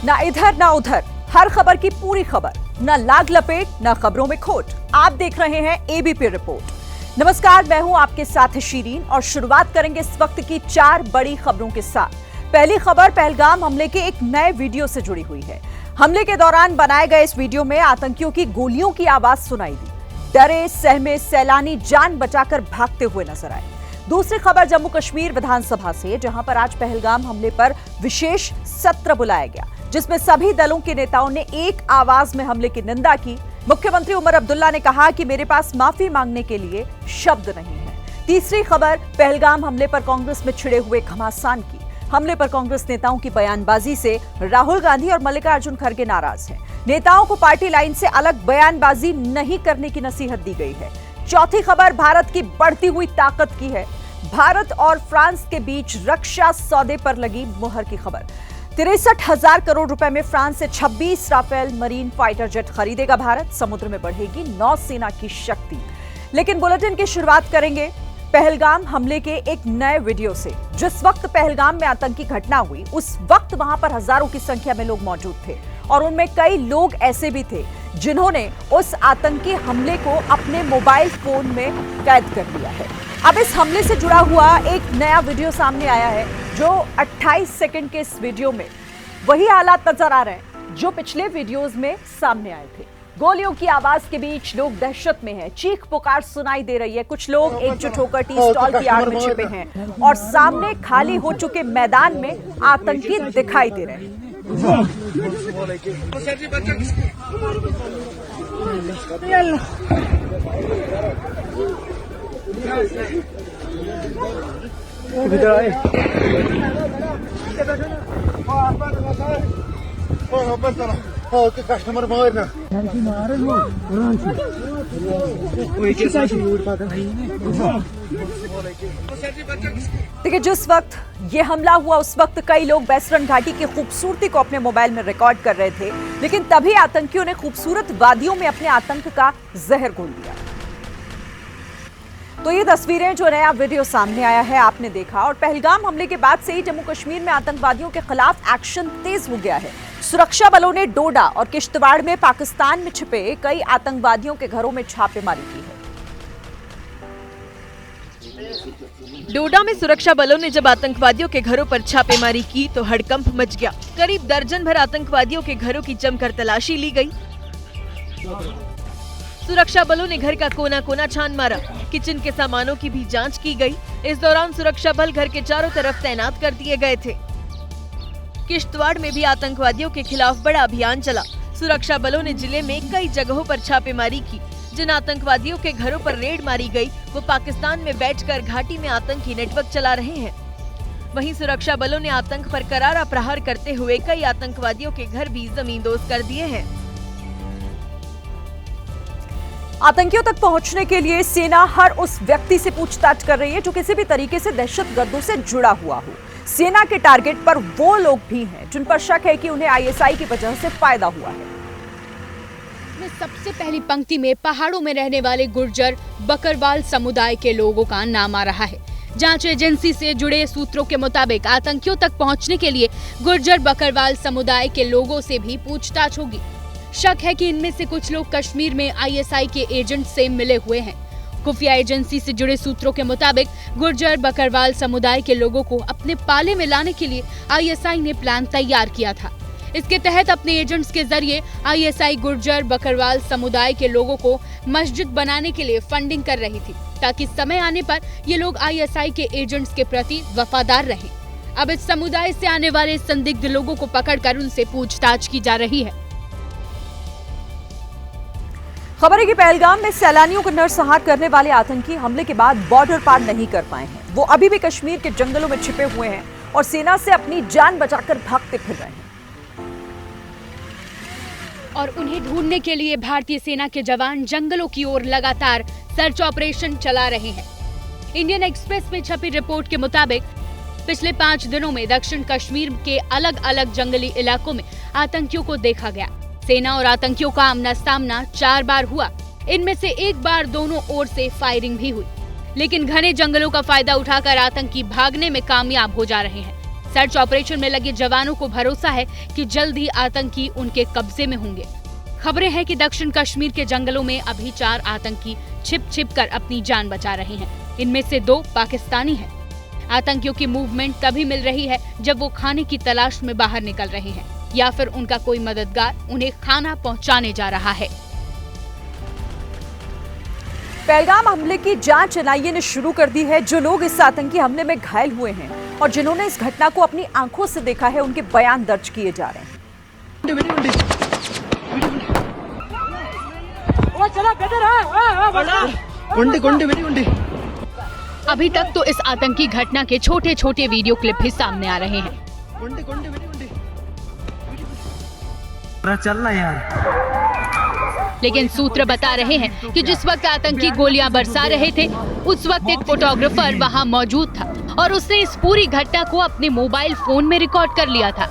ना इधर ना उधर, हर खबर की पूरी खबर, ना लाग लपेट ना खबरों में खोट। आप देख रहे हैं एबीपी रिपोर्ट। नमस्कार, मैं हूं आपके साथ शीरीन और शुरुआत करेंगे इस वक्त की 4 बड़ी खबरों के साथ। पहली खबर पहलगाम हमले के एक नए वीडियो से जुड़ी हुई है। हमले के दौरान बनाए गए इस वीडियो में आतंकियों की गोलियों की आवाज सुनाई दी। डरे सहमे सैलानी जान बचाकर भागते हुए नजर आए। दूसरी खबर जम्मू कश्मीर विधानसभा से, जहां पर आज पहलगाम हमले पर विशेष सत्र बुलाया गया, जिसमें सभी दलों के नेताओं ने एक आवाज में हमले की निंदा की। मुख्यमंत्री उमर अब्दुल्ला ने कहा कि मेरे पास माफी मांगने के लिए शब्द नहीं है। तीसरी खबर पहलगाम हमले पर कांग्रेस में छिड़े हुए घमासान की। हमले पर कांग्रेस नेताओं की बयानबाजी से राहुल गांधी और मल्लिकार्जुन खड़गे नाराज हैं। नेताओं को पार्टी लाइन से अलग बयानबाजी नहीं करने की नसीहत दी गई है। चौथी खबर भारत की बढ़ती हुई ताकत की है। भारत और फ्रांस के बीच रक्षा सौदे पर लगी मुहर की खबर। 63,000 करोड़ रुपए में फ्रांस से 26 राफेल मरीन फाइटर जेट खरीदेगा भारत। समुद्र में बढ़ेगी नौसेना की शक्ति। लेकिन बुलेटिन की शुरुआत करेंगे पहलगाम हमले के एक नए वीडियो से। जिस वक्त पहलगाम में आतंकी घटना हुई, उस वक्त वहां पर हजारों की संख्या में लोग मौजूद थे और उनमें कई लोग ऐसे भी थे जिन्होंने उस आतंकी हमले को अपने मोबाइल फोन में कैद कर लिया है। अब इस हमले से जुड़ा हुआ एक नया वीडियो सामने आया है, जो 28 सेकंड के इस वीडियो में वही हालात नजर आ रहे हैं जो पिछले वीडियोस में सामने आए थे। गोलियों की आवाज के बीच लोग दहशत में हैं, चीख पुकार सुनाई दे रही है। कुछ लोग एकजुट होकर टी स्टॉल की आड़ में छिपे हैं और सामने खाली हो चुके मैदान में आतंकी दिखाई दे रहे हैं। कस्टमर मारना देखिए, जिस वक्त ये हमला हुआ उस वक्त कई लोग बैसरन घाटी की खूबसूरती को अपने मोबाइल में रिकॉर्ड कर रहे थे, लेकिन तभी आतंकियों ने खूबसूरत वादियों में अपने आतंक का जहर घोल दिया। तो ये तस्वीरें, जो नया वीडियो सामने आया है, आपने देखा। और पहलगाम हमले के बाद से ही जम्मू कश्मीर में आतंकवादियों के खिलाफ एक्शन तेज हो गया है। सुरक्षा बलों ने डोडा और किश्तवाड़ में पाकिस्तान में छिपे कई आतंकवादियों के घरों में छापेमारी की है। डोडा में सुरक्षा बलों ने जब आतंकवादियों के घरों पर छापेमारी की तो हड़कंप मच गया। करीब दर्जन भर आतंकवादियों के घरों की जमकर तलाशी ली गई। सुरक्षा बलों ने घर का कोना कोना छान मारा। किचन के सामानों की भी जांच की गई। इस दौरान सुरक्षा बल घर के चारों तरफ तैनात कर दिए गए थे। किश्तवाड़ में भी आतंकवादियों के खिलाफ बड़ा अभियान चला। सुरक्षा बलों ने जिले में कई जगहों पर छापेमारी की। जिन आतंकवादियों के घरों पर रेड मारी गई, वो पाकिस्तान में बैठकर घाटी में आतंकी नेटवर्क चला रहे हैं। वहीं सुरक्षा बलों ने आतंक पर करारा प्रहार करते हुए कई आतंकवादियों के घर भी जमींदोज कर दिए हैं। आतंकियों तक पहुंचने के लिए सेना हर उस व्यक्ति से पूछताछ कर रही है जो किसी भी तरीके से दहशतगर्दों से जुड़ा हुआ हो। सेना के टारगेट पर वो लोग भी हैं जिन पर शक है कि उन्हें आईएसआई की वजह से फायदा हुआ है। सबसे पहली पंक्ति में पहाड़ों में रहने वाले गुर्जर बकरवाल समुदाय के लोगों का नाम आ रहा है। जांच एजेंसी से जुड़े सूत्रों के मुताबिक आतंकियों तक पहुंचने के लिए गुर्जर बकरवाल समुदाय के लोगों से भी पूछताछ होगी। शक है कि इनमें से कुछ लोग कश्मीर में आईएसआई के एजेंट से मिले हुए हैं। खुफिया एजेंसी से जुड़े सूत्रों के मुताबिक गुर्जर बकरवाल समुदाय के लोगों को अपने पाले में लाने के लिए आईएसआई ने प्लान तैयार किया था। इसके तहत अपने एजेंट्स के जरिए आईएसआई गुर्जर बकरवाल समुदाय के लोगों को मस्जिद बनाने के लिए फंडिंग कर रही थी, ताकि समय आने पर ये लोग आईएसआई के एजेंट्स के प्रति वफादार रहें। अब इस समुदाय से आने वाले संदिग्ध लोगों को पकड़कर उनसे पूछताछ की जा रही है। खबर है कि पहलगाम में सैलानियों को नरसंहार करने वाले आतंकी हमले के बाद बॉर्डर पार नहीं कर पाए हैं। वो अभी भी कश्मीर के जंगलों में छिपे हुए हैं और सेना से अपनी जान बचाकर भागते फिर रहे हैं। और उन्हें ढूंढने के लिए भारतीय सेना के जवान जंगलों की ओर लगातार सर्च ऑपरेशन चला रहे हैं। इंडियन एक्सप्रेस में छपी रिपोर्ट के मुताबिक पिछले 5 दिनों में दक्षिण कश्मीर के अलग अलग जंगली इलाकों में आतंकियों को देखा गया। सेना और आतंकियों का आमना सामना 4 बार हुआ। इनमें से एक बार दोनों ओर से फायरिंग भी हुई, लेकिन घने जंगलों का फायदा उठाकर आतंकी भागने में कामयाब हो जा रहे हैं। सर्च ऑपरेशन में लगे जवानों को भरोसा है कि जल्द ही आतंकी उनके कब्जे में होंगे। खबरें हैं कि दक्षिण कश्मीर के जंगलों में अभी 4 आतंकी छिप कर अपनी जान बचा रहे हैं। इनमें से 2 पाकिस्तानी हैं। आतंकियों की मूवमेंट तभी मिल रही है जब वो खाने की तलाश में बाहर निकल रहे हैं या फिर उनका कोई मददगार उन्हें खाना पहुंचाने जा रहा है। पहलगाम हमले की जांच एनआईए ने शुरू कर दी है। जो लोग इस आतंकी हमले में घायल हुए हैं और जिन्होंने इस घटना को अपनी आंखों से देखा है, उनके बयान दर्ज किए जा रहे हैं। अभी तक तो इस आतंकी घटना के छोटे छोटे वीडियो क्लिप भी सामने आ रहे हैं। चलना यार। लेकिन सूत्र बता रहे हैं कि जिस वक्त आतंकी गोलियां बरसा रहे थे, उस वक्त एक फोटोग्राफर वहां मौजूद था और उसने इस पूरी घटना को अपने मोबाइल फोन में रिकॉर्ड कर लिया था।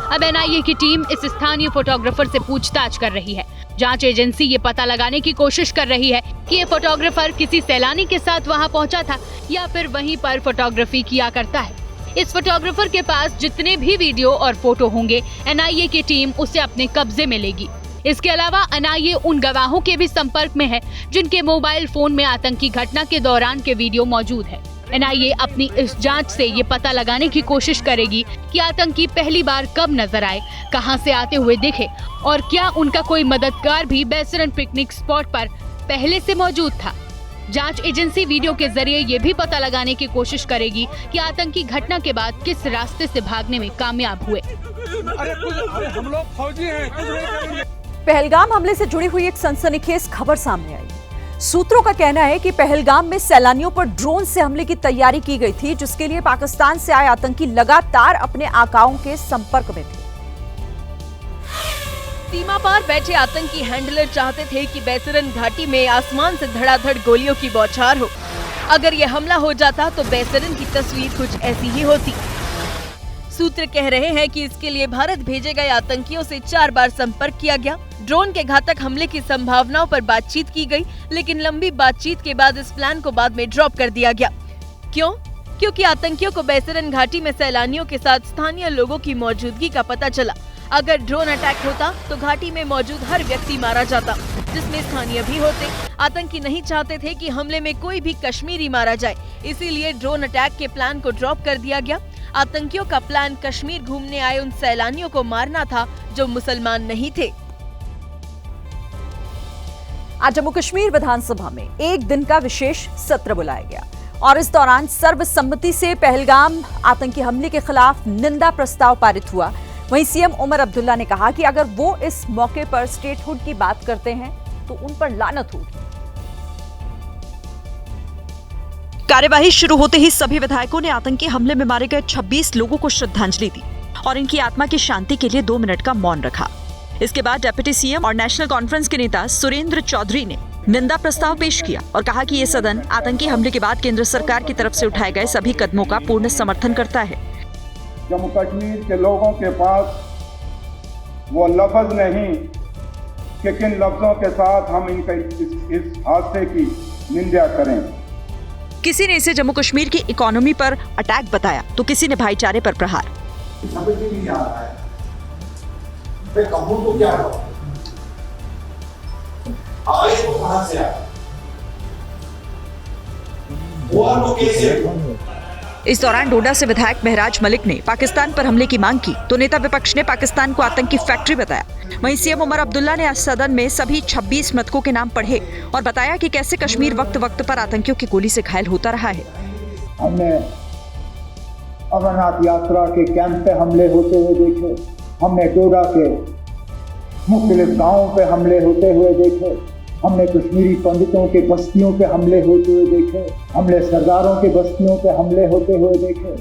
अब एनआईए की टीम इस स्थानीय फोटोग्राफर से पूछताछ कर रही है। जांच एजेंसी ये पता लगाने की कोशिश कर रही है कि ये फोटोग्राफर किसी सैलानी के साथ वहां पहुंचा था या फिर वहीं पर फोटोग्राफी किया करता है। इस फोटोग्राफर के पास जितने भी वीडियो और फोटो होंगे, एनआईए की टीम उसे अपने कब्जे में लेगी। इसके अलावा एनआईए उन गवाहों के भी संपर्क में है जिनके मोबाइल फोन में आतंकी घटना के दौरान के वीडियो मौजूद है। एनआईए अपनी इस जांच से ये पता लगाने की कोशिश करेगी कि आतंकी पहली बार कब नजर आए, कहां से आते हुए दिखे और क्या उनका कोई मददगार भी बैसरन पिकनिक स्पॉट पर पहले से मौजूद था। जांच एजेंसी वीडियो के जरिए ये भी पता लगाने की कोशिश करेगी कि आतंकी घटना के बाद किस रास्ते से भागने में कामयाब हुए। हम लोग फौजी हैं। पहलगाम हमले से जुड़ी हुई एक सनसनीखेज खबर सामने आई। सूत्रों का कहना है कि पहलगाम में सैलानियों पर ड्रोन से हमले की तैयारी की गई थी, जिसके लिए पाकिस्तान से आए आतंकी लगातार अपने आकाओं के संपर्क में थे। सीमा पार बैठे आतंकी हैंडलर चाहते थे कि बैसरन घाटी में आसमान से धड़ाधड़ गोलियों की बौछार हो। अगर यह हमला हो जाता तो बैसरन की तस्वीर कुछ ऐसी ही होती। सूत्र कह रहे हैं कि इसके लिए भारत भेजे गए आतंकियों से 4 बार संपर्क किया गया। ड्रोन के घातक हमले की संभावनाओं पर बातचीत की गई, लेकिन लंबी बातचीत के बाद इस प्लान को बाद में ड्रॉप कर दिया गया। क्यों? क्योंकि आतंकियों को बैसरन घाटी में सैलानियों के साथ स्थानीय लोगों की मौजूदगी का पता चला। अगर ड्रोन अटैक होता तो घाटी में मौजूद हर व्यक्ति मारा जाता, जिसमें स्थानीय भी होते। आतंकी नहीं चाहते थे कि हमले में कोई भी कश्मीरी मारा जाए, इसीलिए ड्रोन अटैक के प्लान को ड्रॉप कर दिया गया। आतंकियों का प्लान कश्मीर घूमने आए उन सैलानियों को मारना था जो मुसलमान नहीं थे। आज जम्मू कश्मीर विधानसभा में एक दिन का विशेष सत्र बुलाया गया और इस दौरान सर्वसम्मति से पहलगाम आतंकी हमले के खिलाफ निंदा प्रस्ताव पारित हुआ। वहीं सीएम उमर अब्दुल्ला ने कहा कि अगर वो इस मौके पर स्टेटहुड की बात करते हैं तो उन पर लानत होगी। कार्यवाही शुरू होते ही सभी विधायकों ने आतंकी हमले में मारे गए 26 लोगों को श्रद्धांजलि दी और इनकी आत्मा की शांति के लिए 2 मिनट का मौन रखा। इसके बाद डिप्टी सीएम और नेशनल कॉन्फ्रेंस के नेता सुरेंद्र चौधरी ने निंदा प्रस्ताव पेश किया और कहा कि ये सदन आतंकी हमले के बाद केंद्र सरकार की तरफ से उठाए गए सभी कदमों का पूर्ण समर्थन करता है। जम्मू कश्मीर के लोगों के पास वो लफ्ज नहीं कि किन लफ्जों के साथ हम इनका इस हादसे की निंदा करें। किसी ने इसे जम्मू कश्मीर की इकोनॉमी पर अटैक बताया तो किसी ने भाईचारे पर प्रहार। समझ में नहीं आ रहा है, मैं कहूँ तो क्या हो? आए तो कहां से आए? हुआ तो कैसे? इस दौरान डोडा से विधायक महराज मलिक ने पाकिस्तान पर हमले की मांग की तो नेता विपक्ष ने पाकिस्तान को आतंकी फैक्ट्री बताया। वहीं सीएम उमर अब्दुल्ला ने आज सदन में सभी 26 मृतकों के नाम पढ़े और बताया कि कैसे कश्मीर वक्त वक्त पर आतंकियों की गोली से घायल होता रहा है। हमने अमरनाथ यात्रा के कैंप पे हमले होते हुए देखे, हमने डोडा के मुख्तलिफ गाँवों पे हमले होते हुए देखे, हमने कश्मीरी पंडितों के बस्तियों पे हमले होते हुए देखे, हमने सरदारों के बस्तियों पे हमले होते हुए देखे।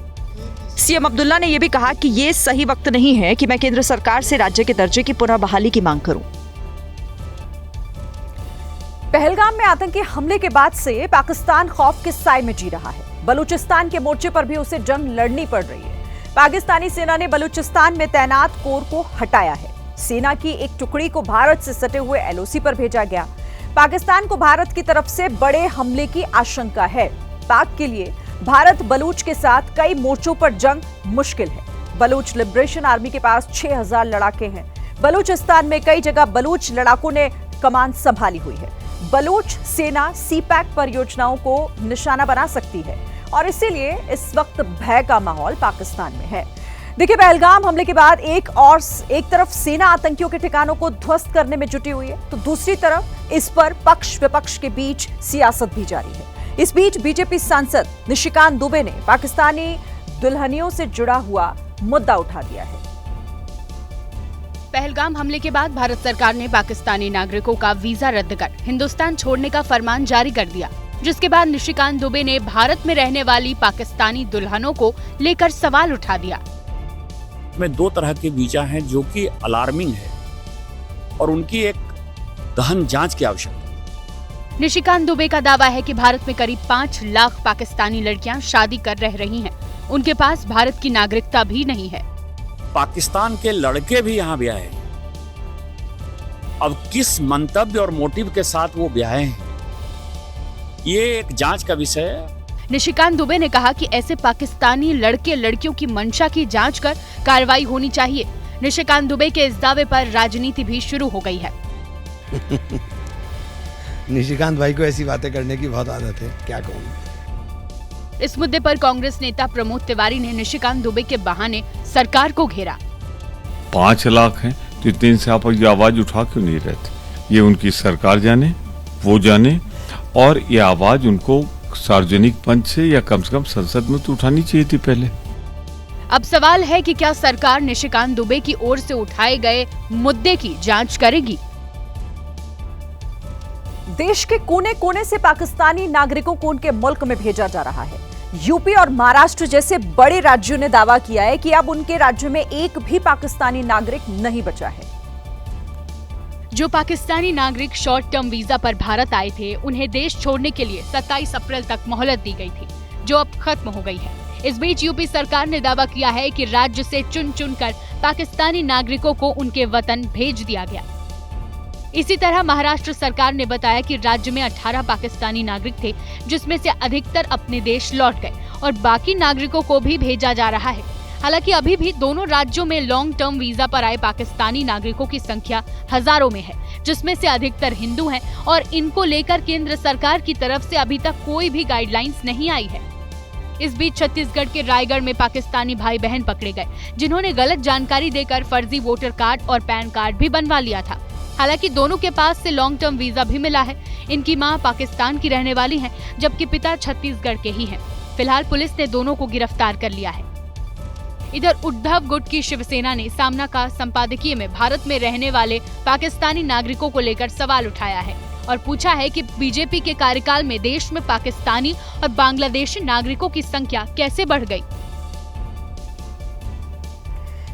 सीएम अब्दुल्ला ने यह भी कहा कि ये सही वक्त नहीं है कि मैं केंद्र सरकार से राज्य के दर्जे की पुनः बहाली की मांग करूं। पहलगाम में आतंकी हमले के बाद से पाकिस्तान खौफ के साए में जी रहा है। बलूचिस्तान के मोर्चे पर भी उसे जंग लड़नी पड़ रही है। पाकिस्तानी सेना ने बलूचिस्तान में तैनात कोर को हटाया है। सेना की एक टुकड़ी को भारत से सटे हुए एलओसी पर भेजा गया। पाकिस्तान को भारत की तरफ से बड़े हमले की आशंका है। पाक के लिए भारत बलूच के साथ कई मोर्चों पर जंग मुश्किल है। बलूच लिबरेशन आर्मी के पास 6000 लड़ाके हैं। बलूचिस्तान में कई जगह बलूच लड़ाकों ने कमान संभाली हुई है। बलूच सेना सीपैक परियोजनाओं को निशाना बना सकती है और इसीलिए इस वक्त भय का माहौल पाकिस्तान में है। देखिए, पहलगाम हमले के बाद एक तरफ सेना आतंकियों के ठिकानों को ध्वस्त करने में जुटी हुई है, तो दूसरी तरफ इस पर पक्ष विपक्ष के बीच सियासत भी जारी है। इस बीच बीजेपी सांसद निशिकांत दुबे ने पाकिस्तानी दुल्हनियों से जुड़ा हुआ मुद्दा उठा दिया है। पहलगाम हमले के बाद भारत सरकार ने पाकिस्तानी नागरिकों का वीजा रद्द कर हिंदुस्तान छोड़ने का फरमान जारी कर दिया, जिसके बाद निशिकांत दुबे ने भारत में रहने वाली पाकिस्तानी दुल्हनों को लेकर सवाल उठा दिया। में 2 तरह के वीजा हैं जो कि अलार्मिंग है और उनकी एक गहन जांच की आवश्यकता है। निशिकांत दुबे का दावा है कि भारत में करीब 5 लाख पाकिस्तानी लड़कियां शादी कर रह रही हैं। उनके पास भारत की नागरिकता भी नहीं है। पाकिस्तान के लड़के भी यहाँ ब्याहे हैं। अब किस मंतव्य और मोटिव के साथ वो ब्याहे हैं, ये एक जांच का विषय है। निशिकांत दुबे ने कहा कि ऐसे पाकिस्तानी लड़के लड़कियों की मंशा की जांच कर कार्रवाई होनी चाहिए। निशिकांत दुबे के इस दावे पर राजनीति भी शुरू हो गई है। निशिकांत भाई को ऐसी बातें करने की बहुत आदत है, क्या कहूँ। इस मुद्दे पर कांग्रेस नेता प्रमोद तिवारी ने निशिकांत दुबे के बहाने सरकार को घेरा। 5 लाख हैं तो इतने से आप ये आवाज उठा क्यों नहीं रहते? ये उनकी सरकार जाने, वो जाने, और ये आवाज उनको सार्वजनिक मंच से या कम से कम संसद में तो उठानी चाहिए थी पहले। अब सवाल है कि क्या सरकार निशिकांत दुबे की ओर से उठाए गए मुद्दे की जांच करेगी? देश के कोने कोने से पाकिस्तानी नागरिकों को उनके मुल्क में भेजा जा रहा है। यूपी और महाराष्ट्र जैसे बड़े राज्यों ने दावा किया है कि अब उनके राज्य में एक भी पाकिस्तानी नागरिक नहीं बचा है। जो पाकिस्तानी नागरिक शॉर्ट टर्म वीजा पर भारत आए थे, उन्हें देश छोड़ने के लिए 27 अप्रैल तक मोहलत दी गई थी, जो अब खत्म हो गई है। इस बीच यूपी सरकार ने दावा किया है कि राज्य से चुन चुनकर पाकिस्तानी नागरिकों को उनके वतन भेज दिया गया। इसी तरह महाराष्ट्र सरकार ने बताया कि राज्य में 18 पाकिस्तानी नागरिक थे, जिसमें से अधिकतर अपने देश लौट गए और बाकी नागरिकों को भी भेजा जा रहा है। हालांकि अभी भी दोनों राज्यों में लॉन्ग टर्म वीजा पर आए पाकिस्तानी नागरिकों की संख्या हजारों में है, जिसमें से अधिकतर हिंदू हैं और इनको लेकर केंद्र सरकार की तरफ से अभी तक कोई भी गाइडलाइंस नहीं आई है। इस बीच छत्तीसगढ़ के रायगढ़ में पाकिस्तानी भाई बहन पकड़े गए, जिन्होंने गलत जानकारी देकर फर्जी वोटर कार्ड और पैन कार्ड भी बनवा लिया था। हालांकि दोनों के पास से लॉन्ग टर्म वीजा भी मिला है। इनकी मां पाकिस्तान की रहने वाली है, जबकि पिता छत्तीसगढ़ के ही हैं। फिलहाल पुलिस ने दोनों को गिरफ्तार कर लिया है। इधर उद्धव गुट की शिवसेना ने सामना का संपादकीय में भारत में रहने वाले पाकिस्तानी नागरिकों को लेकर सवाल उठाया है और पूछा है कि बीजेपी के कार्यकाल में देश में पाकिस्तानी और बांग्लादेशी नागरिकों की संख्या कैसे बढ़ गई।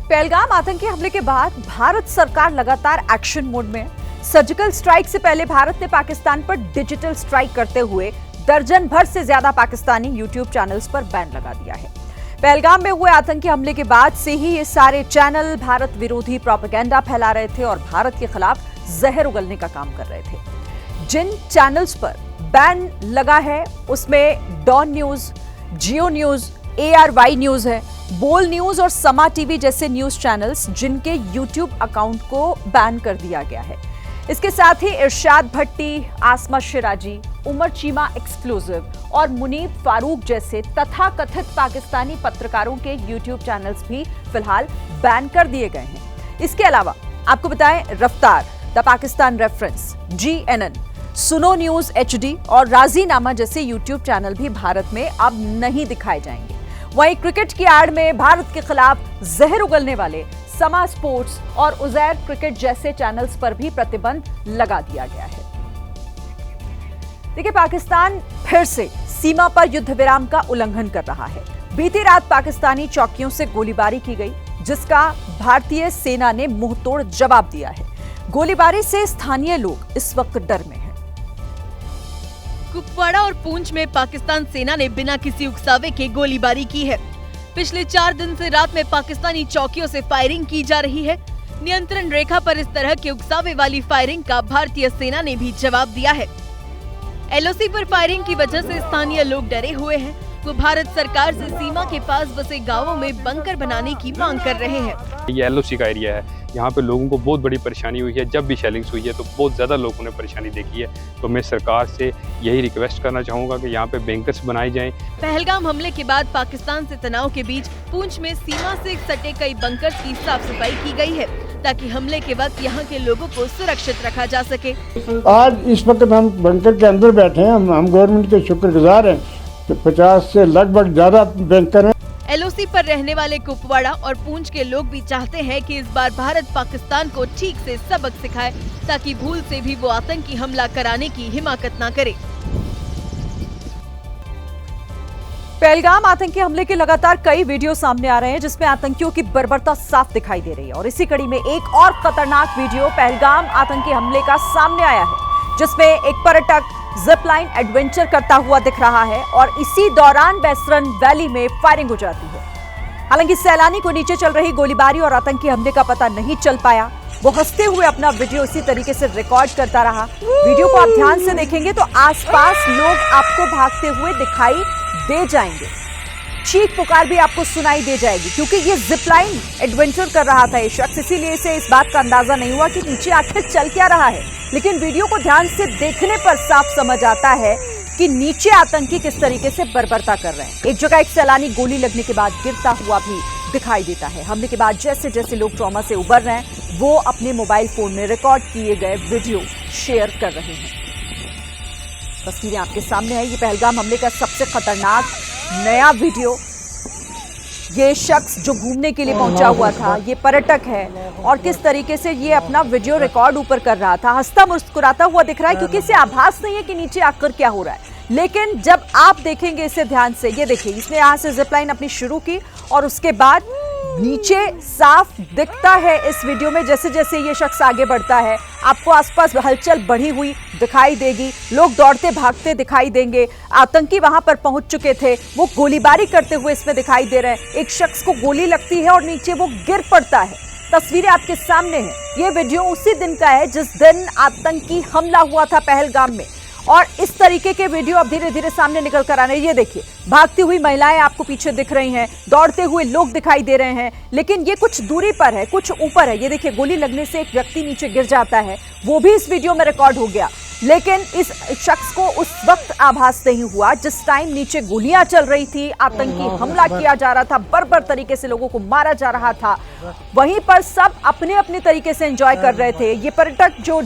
पहलगाम आतंकी हमले के बाद भारत सरकार लगातार एक्शन मोड में है। सर्जिकल स्ट्राइक से पहले भारत ने पाकिस्तान पर डिजिटल स्ट्राइक करते हुए दर्जन भर से ज्यादा पाकिस्तानी यूट्यूब चैनल्स पर बैन लगा दिया है। पहलगाम में हुए आतंकी हमले के बाद से ही ये सारे चैनल भारत विरोधी प्रोपेगेंडा फैला रहे थे और भारत के खिलाफ जहर उगलने का काम कर रहे थे। जिन चैनल्स पर बैन लगा है उसमें डॉन न्यूज, जियो न्यूज, ARY न्यूज है, बोल न्यूज और समा टीवी जैसे न्यूज चैनल्स, जिनके यूट्यूब अकाउंट को बैन कर दिया गया है। इसके साथ ही इरशाद भट्टी, आसमा शिराजी, उमर चीमा एक्सक्लूसिव और मुनीब फारूक जैसे तथाकथित पाकिस्तानी पत्रकारों के यूट्यूब चैनल्स भी फिलहाल बैन कर दिए गए हैं। इसके अलावा आपको बताएं, रफ्तार, द पाकिस्तान रेफरेंस, GNN, सुनो न्यूज HD और राजीनामा जैसे यूट्यूब चैनल भी भारत में अब नहीं दिखाए जाएंगे। वहीं क्रिकेट की आड़ में भारत के खिलाफ जहर उगलने वाले समा स्पोर्ट्स और उजैर क्रिकेट जैसे चैनल्स पर भी प्रतिबंध लगा दिया गया है। देखिए, पाकिस्तान फिर से सीमा पर युद्ध विराम का उल्लंघन कर रहा है। बीती रात पाकिस्तानी चौकियों से गोलीबारी की गई, जिसका भारतीय सेना ने मुंहतोड़ जवाब दिया है। गोलीबारी से स्थानीय लोग इस वक्त डर में हैं। कुपवाड़ा और पूंछ में पाकिस्तान सेना ने बिना किसी उकसावे के गोलीबारी की है। पिछले 4 दिन से रात में पाकिस्तानी चौकियों से फायरिंग की जा रही है। नियंत्रण रेखा पर इस तरह के उकसावे वाली फायरिंग का भारतीय सेना ने भी जवाब दिया है। एलओसी पर फायरिंग की वजह से स्थानीय लोग डरे हुए हैं। वो भारत सरकार से सीमा के पास बसे गांवों में बंकर बनाने की मांग कर रहे हैं। ये एलओसी का एरिया है, यहाँ पे लोगों को बहुत बड़ी परेशानी हुई है। जब भी शेलिंग्स हुई है तो बहुत ज़्यादा लोगों ने परेशानी देखी है। तो मैं सरकार से यही रिक्वेस्ट करना चाहूँगा कि यहाँ पे बैंकर्स बनाए जाएं। पहलगाम हमले के बाद पाकिस्तान से तनाव के बीच पुंछ में सीमा से सटे कई बंकर्स की साफ सफाई की गई है ताकि हमले के वक्त यहाँ के लोगों को सुरक्षित रखा जा सके। आज इस वक्त हम बंकर के अंदर बैठे हैं। हम गवर्नमेंट के शुक्रगुजार हैं कि 50 से लगभग ज़्यादा बैंकर हैं। एलओसी पर रहने वाले कुपवाड़ा और पूंछ के लोग भी चाहते हैं कि इस बार भारत पाकिस्तान को ठीक से सबक सिखाए ताकि भूल से भी वो आतंकी हमला कराने की हिमाकत न करे। पहलगाम आतंकी हमले के लगातार कई वीडियो सामने आ रहे हैं जिसमें आतंकियों की बर्बरता साफ दिखाई दे रही है और इसी कड़ी में एक और खतरनाक वीडियो पहलगाम आतंकी हमले का सामने आया है जिसमें एक पर्यटक जिपलाइन एडवेंचर करता हुआ दिख रहा है और इसी दौरान बैसरन वैली में फायरिंग हो जाती है। हालांकि सैलानी को नीचे चल रही गोलीबारी और आतंकी हमले का पता नहीं चल पाया। वो हंसते हुए अपना वीडियो इसी तरीके से रिकॉर्ड करता रहा। वीडियो को आप ध्यान से देखेंगे तो आसपास लोग आपको भागते हुए दिखाई दे जाएंगे, चीख पुकार भी आपको सुनाई दे जाएगी क्योंकि ये जिपलाइन एडवेंचर कर रहा था ये शख्स, इसीलिए इसे इस बात का अंदाजा नहीं हुआ कि नीचे आखिर चल क्या रहा है। लेकिन वीडियो को ध्यान से देखने पर साफ समझ आता है कि नीचे आतंकी किस तरीके से बर्बरता कर रहे हैं। एक जगह एक सैलानी गोली लगने के बाद गिरता हुआ भी दिखाई देता है। हमले के बाद जैसे जैसे लोग ट्रॉमा से उबर रहे हैं वो अपने मोबाइल फोन में रिकॉर्ड किए गए वीडियो शेयर कर रहे हैं। तस्वीरें आपके सामने है। ये पहलगाम हमले का सबसे खतरनाक नया वीडियो। ये शख्स जो घूमने के लिए पहुंचा हुआ था, ये पर्यटक है और किस तरीके से ये अपना वीडियो रिकॉर्ड ऊपर कर रहा था, हंसता मुस्कुराता हुआ दिख रहा है क्योंकि इसे आभास नहीं है कि नीचे आकर क्या हो रहा है। लेकिन जब आप देखेंगे इसे ध्यान से, ये देखिए इसने यहाँ से जिपलाइन अपनी शुरू की और उसके बाद नीचे साफ दिखता है इस वीडियो में। जैसे जैसे ये शख्स आगे बढ़ता है आपको आसपास हलचल बढ़ी हुई दिखाई देगी, लोग दौड़ते भागते दिखाई देंगे। आतंकी वहां पर पहुंच चुके थे, वो गोलीबारी करते हुए इसमें दिखाई दे रहे हैं। एक शख्स को गोली लगती है और नीचे वो गिर पड़ता है। तस्वीरें आपके सामने हैं। ये वीडियो उसी दिन का है जिस दिन आतंकी हमला हुआ था पहलगाम में और इस तरीके के वीडियो अब धीरे धीरे सामने निकल कर आ रहे हैं। ये देखिए भागती हुई महिलाएं आपको पीछे दिख रही हैं, दौड़ते हुए लोग दिखाई दे रहे हैं, लेकिन ये कुछ दूरी पर है, कुछ ऊपर है। ये देखिए गोली लगने से एक व्यक्ति नीचे गिर जाता है, वो भी इस वीडियो में रिकॉर्ड हो गया। लेकिन इस शख्स को उस वक्त आभास नहीं हुआ जिस टाइम नीचे गोलियां चल रही थी, आतंकी हमला किया जा रहा था, बर्बर तरीके से लोगों को मारा जा रहा था। वहीं पर सब अपने अपने तरीके से एंजॉय कर रहे थे। ये पर्यटक जो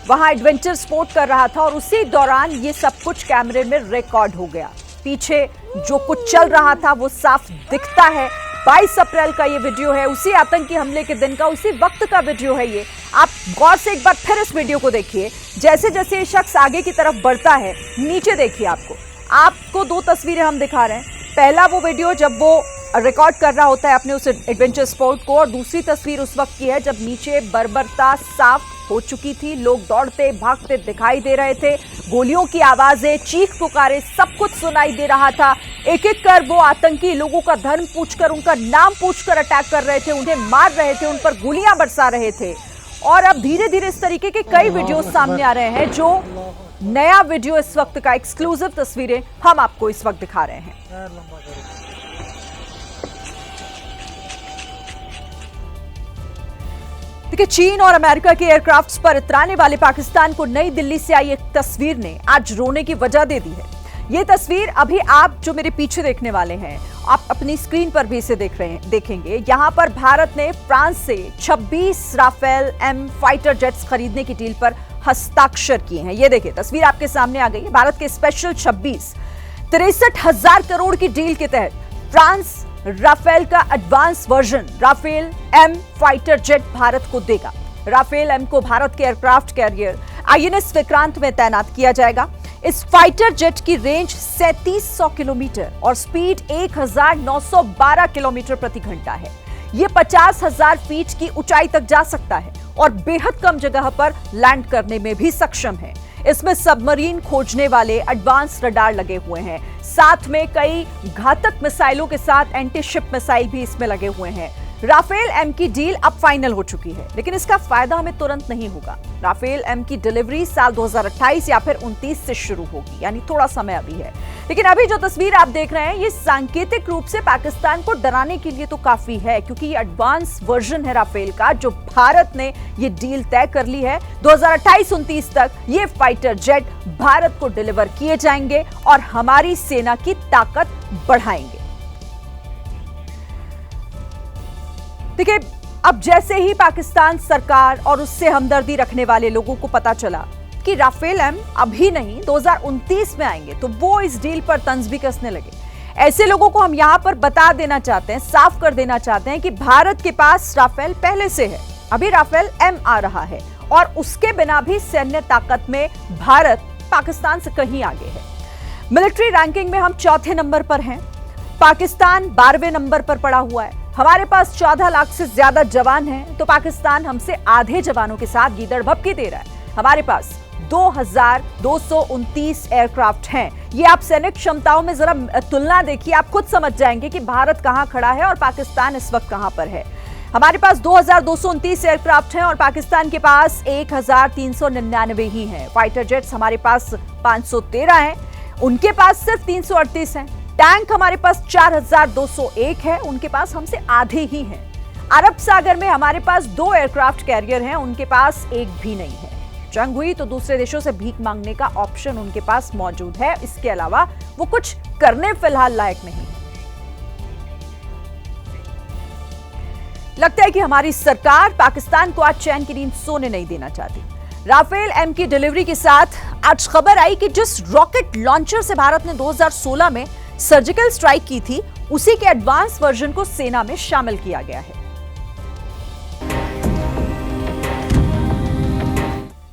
वहां एडवेंचर स्पोर्ट कर रहा था और उसी दौरान ये सब कुछ कैमरे में रिकॉर्ड हो गया। पीछे जो कुछ चल रहा था वो साफ दिखता है। 22 अप्रैल का ये वीडियो है, उसी आतंकी हमले के दिन का, उसी वक्त का वीडियो है ये। आप गौर से एक बार फिर इस वीडियो को देखिए। जैसे जैसे ये शख्स आगे की तरफ बढ़ता है, नीचे देखिए आपको दो तस्वीरें हम दिखा रहे हैं। पहला वो वीडियो जब वो रिकॉर्ड कर रहा होता है अपने उस एडवेंचर स्पोर्ट को, और दूसरी तस्वीर उस वक्त की है जब नीचे बर्बरता साफ हो चुकी थी, लोग दौड़ते भागते दिखाई दे रहे थे, गोलियों की आवाजें, चीख पुकारे, सब कुछ सुनाई दे रहा था। एक एक कर वो आतंकी लोगों का धर्म पूछकर, उनका नाम पूछकर अटैक कर रहे थे, उन्हें मार रहे थे, उन पर गोलियां बरसा रहे थे। और अब धीरे धीरे इस तरीके के कई वीडियो सामने आ रहे हैं। जो नया वीडियो इस वक्त का एक्सक्लूसिव तस्वीरें हम आपको इस वक्त दिखा रहे हैं। देखिए, चीन और अमेरिका के एयरक्राफ्ट्स पर इतराने वाले पाकिस्तान को नई दिल्ली से आई एक तस्वीर ने आज रोने की वजह दे दी है। ये तस्वीर अभी आप जो मेरे पीछे देखने वाले हैं, आप अपनी स्क्रीन पर भी इसे देखेंगे। यहां पर भारत ने फ्रांस से 26 राफेल एम फाइटर जेट्स खरीदने की डील पर हस्ताक्षर किए हैं। ये देखिए तस्वीर आपके सामने आ गई है। भारत के स्पेशल 26 63,000 करोड़ की डील के तहत फ्रांस राफेल का advance version Rafale M fighter jet Bharat को देगा। राफेल एम को भारत के एयरक्राफ्ट कैरियर INS विक्रांत में तैनात किया जाएगा। इस फाइटर जेट की रेंज 3700 किलोमीटर और स्पीड 1912 किलोमीटर प्रति घंटा है। यह 50,000 फीट की ऊंचाई तक जा सकता है और बेहद कम जगह पर लैंड करने में भी सक्षम है। इसमें सबमरीन खोजने वाले एडवांस रडार लगे हुए हैं, साथ में कई घातक मिसाइलों के साथ एंटी शिप मिसाइल भी इसमें लगे हुए हैं। राफेल एम की डील अब फाइनल हो चुकी है, लेकिन इसका फायदा हमें तुरंत नहीं होगा। राफेल एम की डिलीवरी साल 2028 या फिर 29 से शुरू होगी, यानी थोड़ा समय अभी है। लेकिन अभी जो तस्वीर आप देख रहे हैं, ये सांकेतिक रूप से पाकिस्तान को डराने के लिए तो काफी है, क्योंकि ये एडवांस वर्जन है राफेल का, जो भारत ने ये डील तय कर ली है। 2028-29 तक ये फाइटर जेट भारत को डिलीवर किए जाएंगे और हमारी सेना की ताकत बढ़ाएंगे। देखिए, अब जैसे ही पाकिस्तान सरकार और उससे हमदर्दी रखने वाले लोगों को पता चला कि राफेल एम अभी नहीं 2029 में आएंगे, तो वो इस डील पर तंज भी कसने लगे। ऐसे लोगों को हम यहां पर बता देना चाहते हैं, साफ कर देना चाहते हैं कि भारत के पास राफेल पहले से है, अभी राफेल एम आ रहा है और उसके बिना भी सैन्य ताकत में भारत पाकिस्तान से कहीं आगे है। मिलिट्री रैंकिंग में हम 4थे नंबर पर हैं, पाकिस्तान 12वें नंबर पर पड़ा हुआ है। हमारे पास 14 लाख से ज्यादा जवान हैं, तो पाकिस्तान हमसे आधे जवानों के साथ गीदड़ भभकी दे रहा है। हमारे पास 2229 एयरक्राफ्ट हैं। ये आप सैनिक क्षमताओं में जरा तुलना देखिए, आप खुद समझ जाएंगे कि भारत कहां खड़ा है और पाकिस्तान इस वक्त कहां पर है। हमारे पास 2229 एयरक्राफ्ट हैं और पाकिस्तान के पास 1399 ही हैं। फाइटर जेट्स हमारे पास 513 हैं, उनके पास सिर्फ 338 हैं। टैंक हमारे पास 4201 है, उनके पास हमसे आधे ही हैं। अरब सागर में हमारे पास 2 एयरक्राफ्ट कैरियर हैं, उनके पास एक भी नहीं है। जंग हुई तो दूसरे देशों से भीख मांगने का ऑप्शन उनके पास मौजूद है, इसके अलावा वो कुछ करने फिलहाल लायक नहीं है। लगता है कि हमारी सरकार पाकिस्तान को आज चैन की नींद सोने नहीं देना चाहती। राफेल एम की डिलीवरी के साथ आज खबर आई कि जिस रॉकेट लॉन्चर से भारत ने 2016 में सर्जिकल स्ट्राइक की थी, उसी के एडवांस वर्जन को सेना में शामिल किया गया है।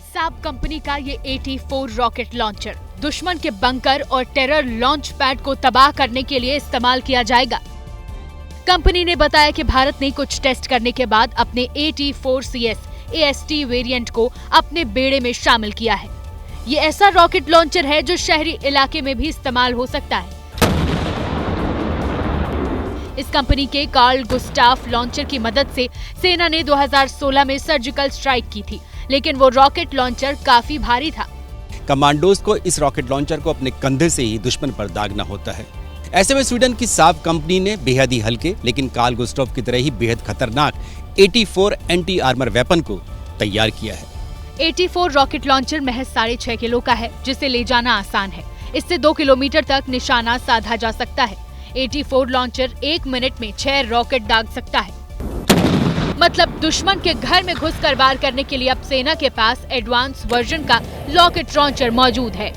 साब कंपनी का ये 84 रॉकेट लॉन्चर दुश्मन के बंकर और टेरर लॉन्च पैड को तबाह करने के लिए इस्तेमाल किया जाएगा। कंपनी ने बताया कि भारत ने कुछ टेस्ट करने के बाद अपने 84CS AST वेरिएंट को अपने बेड़े में शामिल किया है। ये ऐसा रॉकेट लॉन्चर है जो शहरी इलाके में भी इस्तेमाल हो सकता है। इस कंपनी के कार्ल गुस्टाफ लॉन्चर की मदद से सेना ने 2016 में सर्जिकल स्ट्राइक की थी, लेकिन वो रॉकेट लॉन्चर काफी भारी था। कमांडोज को इस रॉकेट लॉन्चर को अपने कंधे से ही दुश्मन पर दागना होता है। ऐसे में स्वीडन की साब कंपनी ने बेहद ही हल्के लेकिन कार्ल गुस्टाफ की तरह ही बेहद खतरनाक 84 एंटी आर्मर वेपन को तैयार किया है। 84 रॉकेट लॉन्चर महज 6.5 किलो का है, जिसे ले जाना आसान है। इससे 2 किलोमीटर तक निशाना साधा जा सकता है। 84 लॉन्चर 1 मिनट में 6 रॉकेट दाग सकता है। मतलब दुश्मन के घर में घुसकर वार करने के लिए अब सेना के पास एडवांस वर्जन का रॉकेट लॉन्चर मौजूद है।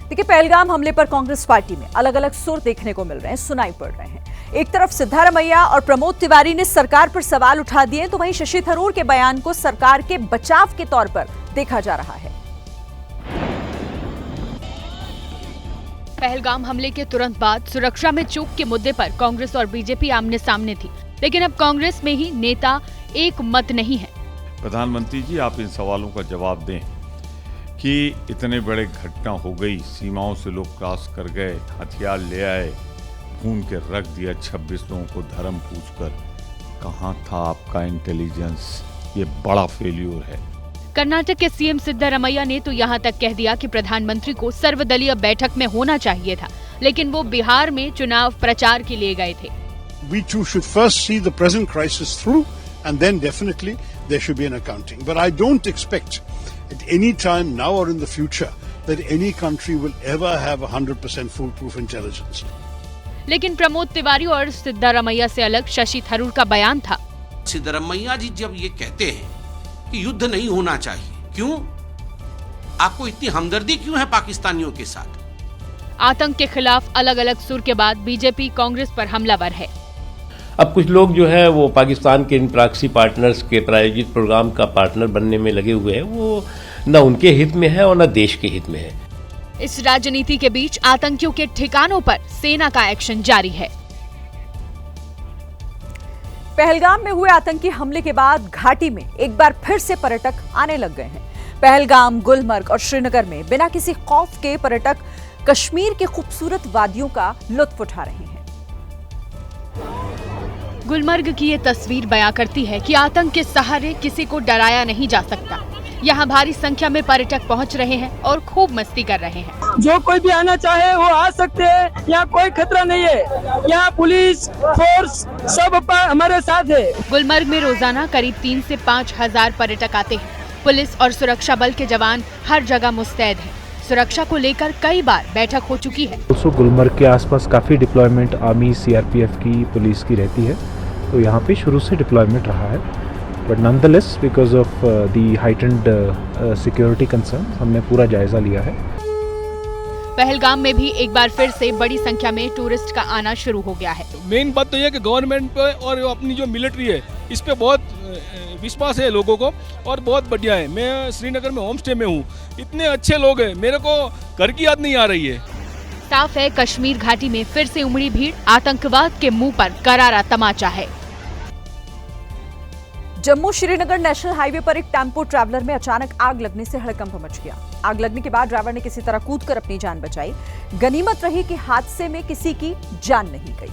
देखिए, पहलगाम हमले पर कांग्रेस पार्टी में अलग अलग सुर देखने को मिल रहे हैं, सुनाई पड़ रहे हैं। एक तरफ सिद्धारमैया और प्रमोद तिवारी ने सरकार पर सवाल उठा दिए, तो वहीं शशि थरूर के बयान को सरकार के बचाव के तौर पर देखा जा रहा है। पहलगाम हमले के तुरंत बाद सुरक्षा में चूक के मुद्दे पर कांग्रेस और बीजेपी आमने सामने थी, लेकिन अब कांग्रेस में ही नेता एक मत नहीं है। प्रधानमंत्री जी, आप इन सवालों का जवाब दें कि इतने बड़े घटना हो गई, सीमाओं से लोग क्रॉस कर गए, हथियार ले आए, खून के रख दिया 26 लोगों को धर्म पूछकर। कहाँ था आपका इंटेलिजेंस? ये बड़ा फेल्यूर है। कर्नाटक के सीएम सिद्धारमैया ने तो यहाँ तक कह दिया कि प्रधानमंत्री को सर्वदलीय बैठक में होना चाहिए था, लेकिन वो बिहार में चुनाव प्रचार के लिए गए थे। We too should first see the present crisis through, and then definitely there should be an accounting. But I don't expect at any time now or in the future that any country will ever have 100% foolproof intelligence. लेकिन प्रमोद तिवारी और सिद्धारमैया से अलग शशि थरूर का बयान था। सिद्धारमैया जी जब ये कहते हैं कि युद्ध नहीं होना चाहिए, क्यों? आपको इतनी हमदर्दी क्यों है पाकिस्तानियों के साथ? आतंक के खिलाफ अलग अलग सुर के बाद बीजेपी कांग्रेस पर हमलावर है। अब कुछ लोग जो है वो पाकिस्तान के इन प्रॉक्सी पार्टनर्स के प्रायोजित प्रोग्राम का पार्टनर बनने में लगे हुए हैं। वो न उनके हित में है और न देश के हित में है। इस राजनीति के बीच आतंकियों के ठिकानों पर सेना का एक्शन जारी है। पहलगाम में हुए आतंकी हमले के बाद घाटी में एक बार फिर से पर्यटक आने लग गए हैं। पहलगाम, गुलमर्ग और श्रीनगर में बिना किसी खौफ के पर्यटक कश्मीर के खूबसूरत वादियों का लुत्फ उठा रहे हैं। गुलमर्ग की ये तस्वीर बयां करती है कि आतंक के सहारे किसी को डराया नहीं जा सकता। यहाँ भारी संख्या में पर्यटक पहुँच रहे हैं और खूब मस्ती कर रहे हैं। जो कोई भी आना चाहे वो आ सकते हैं, यहाँ कोई खतरा नहीं है। यहाँ पुलिस फोर्स सब हमारे साथ है। गुलमर्ग में रोजाना करीब 3 से 5 हजार पर्यटक आते हैं। पुलिस और सुरक्षा बल के जवान हर जगह मुस्तैद हैं। सुरक्षा को लेकर कई बार बैठक हो चुकी है। गुलमर्ग के आसपास काफी डिप्लॉयमेंट आर्मी, सीआरपीएफ की, पुलिस की रहती है, तो यहाँ पे शुरू से डिप्लॉयमेंट रहा है। But nonetheless because of the heightened security concern हमने पूरा जायजा लिया है। पहलगाम में भी एक बार फिर से बड़ी संख्या में टूरिस्ट का आना शुरू हो गया है। मेन बात तो ये कि गवर्नमेंट पे और अपनी जो मिलिट्री है इस पे बहुत विश्वास है लोगों को और बहुत बढ़िया है। मैं श्रीनगर में होम स्टे में हूँ, इतने अच्छे लोग हैं, मेरे को घर की याद नहीं आ रही है। साफ है कश्मीर घाटी में फिर से उमड़ी भीड़ आतंकवाद के मुंह पर करारा तमाचा है। जम्मू श्रीनगर नेशनल हाईवे पर एक टेम्पो ट्रैवलर में अचानक आग लगने से हड़कंप मच गया। आग लगने के बाद ड्राइवर ने किसी तरह कूदकर अपनी जान बचाई। गनीमत रही कि हादसे में किसी की जान नहीं गई।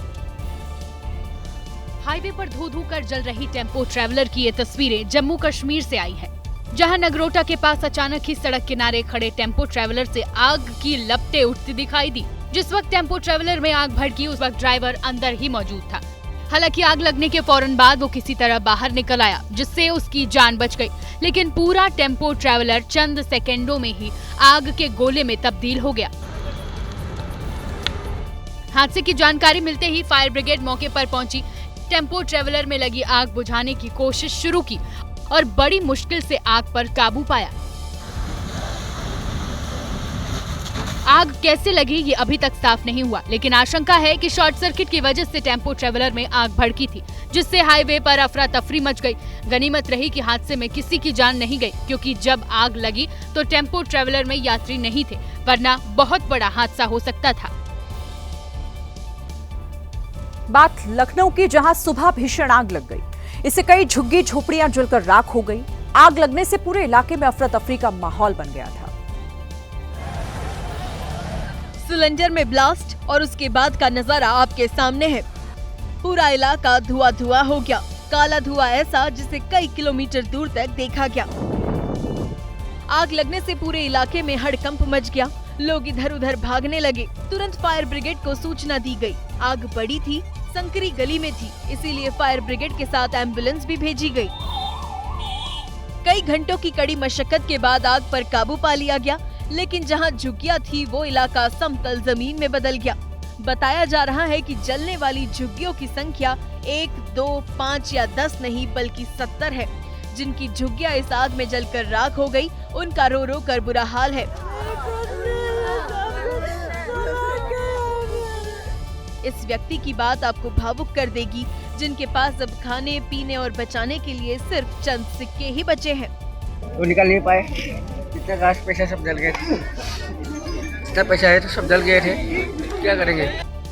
हाईवे पर धू धू कर जल रही टेम्पो ट्रैवलर की ये तस्वीरें जम्मू कश्मीर से आई हैं, जहां नगरोटा के पास अचानक ही सड़क किनारे खड़े टेम्पो ट्रैवलर से आग की लपटें उठती दिखाई दी। जिस वक्त टेम्पो ट्रैवलर में आग भड़की उस वक्त ड्राइवर अंदर ही मौजूद था। हालांकि आग लगने के फौरन बाद वो किसी तरह बाहर निकल आया, जिससे उसकी जान बच गई। लेकिन पूरा टेम्पो ट्रैवलर चंद सेकेंडों में ही आग के गोले में तब्दील हो गया। हादसे की जानकारी मिलते ही फायर ब्रिगेड मौके पर पहुंची, टेम्पो ट्रैवलर में लगी आग बुझाने की कोशिश शुरू की और बड़ी मुश्किल से आग पर काबू पाया। आग कैसे लगी ये अभी तक साफ नहीं हुआ, लेकिन आशंका है कि शॉर्ट सर्किट की वजह से टेम्पो ट्रैवलर में आग भड़की थी, जिससे हाईवे पर अफरा तफरी मच गई। गनीमत रही कि हादसे में किसी की जान नहीं गई, क्योंकि जब आग लगी तो टेम्पो ट्रैवलर में यात्री नहीं थे, वरना बहुत बड़ा हादसा हो सकता था। बात लखनऊ की, जहां सुबह भीषण आग लग गई। इससे कई झुग्गी झोपड़ियां जलकर राख हो गई। आग लगने से पूरे इलाके में अफरा तफरी का माहौल बन गया था। सिलेंडर में ब्लास्ट और उसके बाद का नजारा आपके सामने है। पूरा इलाका धुआं धुआं हो गया। काला धुआं ऐसा जिसे कई किलोमीटर दूर तक देखा गया। आग लगने से पूरे इलाके में हड़कंप मच गया। लोग इधर उधर भागने लगे। तुरंत फायर ब्रिगेड को सूचना दी गई। आग बड़ी थी, संकरी गली में थी, इसीलिए फायर ब्रिगेड के साथ एम्बुलेंस भी भेजी गई। कई घंटों की कड़ी मशक्कत के बाद आग पर काबू पा लिया गया, लेकिन जहां झुग्गियां थी वो इलाका समतल जमीन में बदल गया। बताया जा रहा है कि जलने वाली झुग्गियों की संख्या 1, 2, 5 या 10 नहीं बल्कि 70 है। जिनकी झुग्गियां इस आग में जलकर राख हो गई, उनका रो रो कर बुरा हाल है। इस व्यक्ति की बात आपको भावुक कर देगी, जिनके पास अब खाने पीने और बचाने के लिए सिर्फ चंद सिक्के ही बचे हैं। वो निकल नहीं पाए, इतना घास पैसा सब जल गए थे, इतना पैसा है तो सब जल गए थे, क्या करेंगे।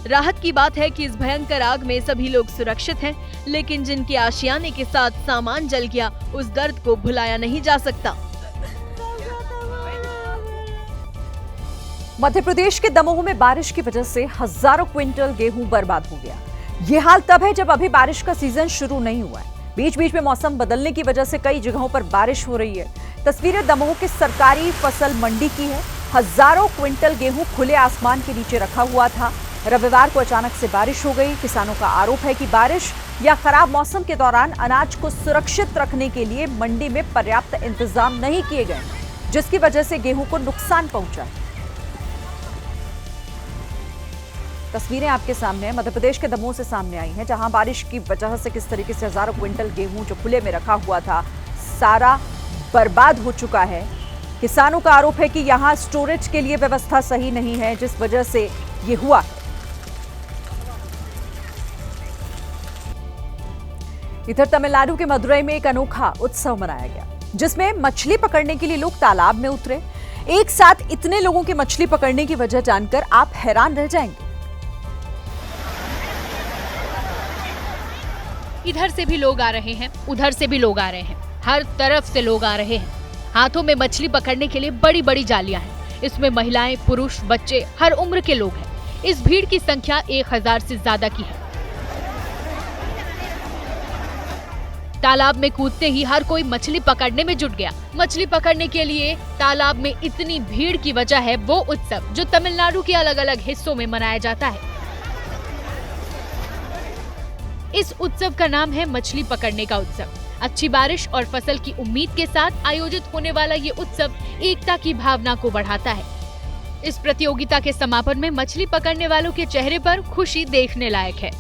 राहत की बात है कि इस भयंकर आग में सभी लोग सुरक्षित हैं, लेकिन जिनके आशियाने के साथ सामान जल गया, उस दर्द को भुलाया नहीं जा सकता। मध्य प्रदेश के दमोह में बारिश की वजह से हजारों क्विंटल गेहूं बर्बाद हो गया। ये हाल तब है जब अभी बारिश का सीजन शुरू नहीं हुआ है। बीच बीच में मौसम बदलने की वजह से कई जगहों पर बारिश हो रही है। तस्वीरें दमोह के सरकारी फसल मंडी की है। हजारों क्विंटल गेहूं खुले आसमान के नीचे रखा हुआ था। रविवार को अचानक से बारिश हो गई। किसानों का आरोप है कि बारिश या खराब मौसम के दौरान अनाज को सुरक्षित रखने के लिए मंडी में पर्याप्त इंतजाम नहीं किए गए, जिसकी वजह से गेहूं को नुकसान पहुंचा। तस्वीरें आपके सामने मध्य प्रदेश के दमोह से सामने आई हैं, जहां बारिश की वजह से किस तरीके से हजारों क्विंटल गेहूं जो खुले में रखा हुआ था सारा बर्बाद हो चुका है। किसानों का आरोप है कि यहां स्टोरेज के लिए व्यवस्था सही नहीं है, जिस वजह से ये हुआ है। इधर तमिलनाडु के मदुरई में एक अनोखा उत्सव मनाया गया, जिसमें मछली पकड़ने के लिए लोग तालाब में उतरे। एक साथ इतने लोगों की मछली पकड़ने की वजह जानकर आप हैरान रह जाएंगे। इधर से भी लोग आ रहे हैं, उधर से भी लोग आ रहे हैं, हर तरफ से लोग आ रहे हैं। हाथों में मछली पकड़ने के लिए बड़ी बड़ी जालियां हैं। इसमें महिलाएं, पुरुष, बच्चे, हर उम्र के लोग हैं। इस भीड़ की संख्या 1000 से ज्यादा की है। तालाब में कूदते ही हर कोई मछली पकड़ने में जुट गया। मछली पकड़ने के लिए तालाब में इतनी भीड़ की वजह है वो उत्सव जो तमिलनाडु के अलग अलग हिस्सों में मनाया जाता है। इस उत्सव का नाम है मछली पकड़ने का उत्सव। अच्छी बारिश और फसल की उम्मीद के साथ आयोजित होने वाला ये उत्सव एकता की भावना को बढ़ाता है। इस प्रतियोगिता के समापन में मछली पकड़ने वालों के चेहरे पर खुशी देखने लायक है।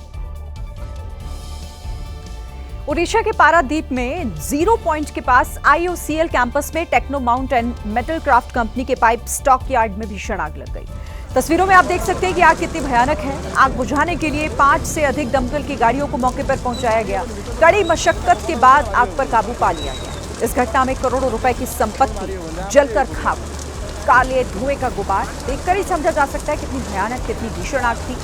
ओडिशा के पारादीप में 0 पॉइंट के पास IOCL कैंपस में techno mount and metal craft company के पाइप स्टॉक यार्ड में भीषण आग लग गई। तस्वीरों में आप देख सकते हैं कि आग कितनी भयानक है। आग बुझाने के लिए 5 से अधिक दमकल की गाड़ियों को मौके पर पहुंचाया गया। कड़ी मशक्कत के बाद आग पर काबू पा लिया गया। इस घटना में करोड़ों रुपए की संपत्ति जलकर खाक। काले धुएं का गुबार देखकर ही समझा जा सकता है कितनी भयानक, कितनी भीषण आग थी।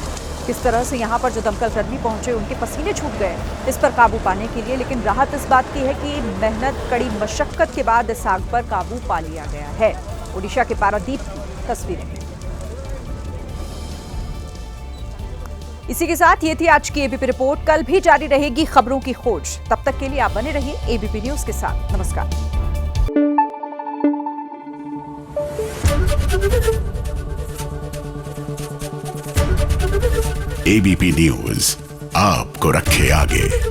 किस तरह से यहाँ पर जो दमकल कर्मी पहुंचे उनके पसीने छूट गए इस पर काबू पाने के लिए। लेकिन राहत इस बात की है कि मेहनत, कड़ी मशक्कत के बाद इस आग पर काबू पा लिया गया है। ओडिशा के पारादीप की तस्वीरें। इसी के साथ ये थी आज की एबीपी रिपोर्ट। कल भी जारी रहेगी खबरों की खोज। तब तक के लिए आप बने रहिए एबीपी न्यूज के साथ। नमस्कार। एबीपी न्यूज आपको रखे आगे।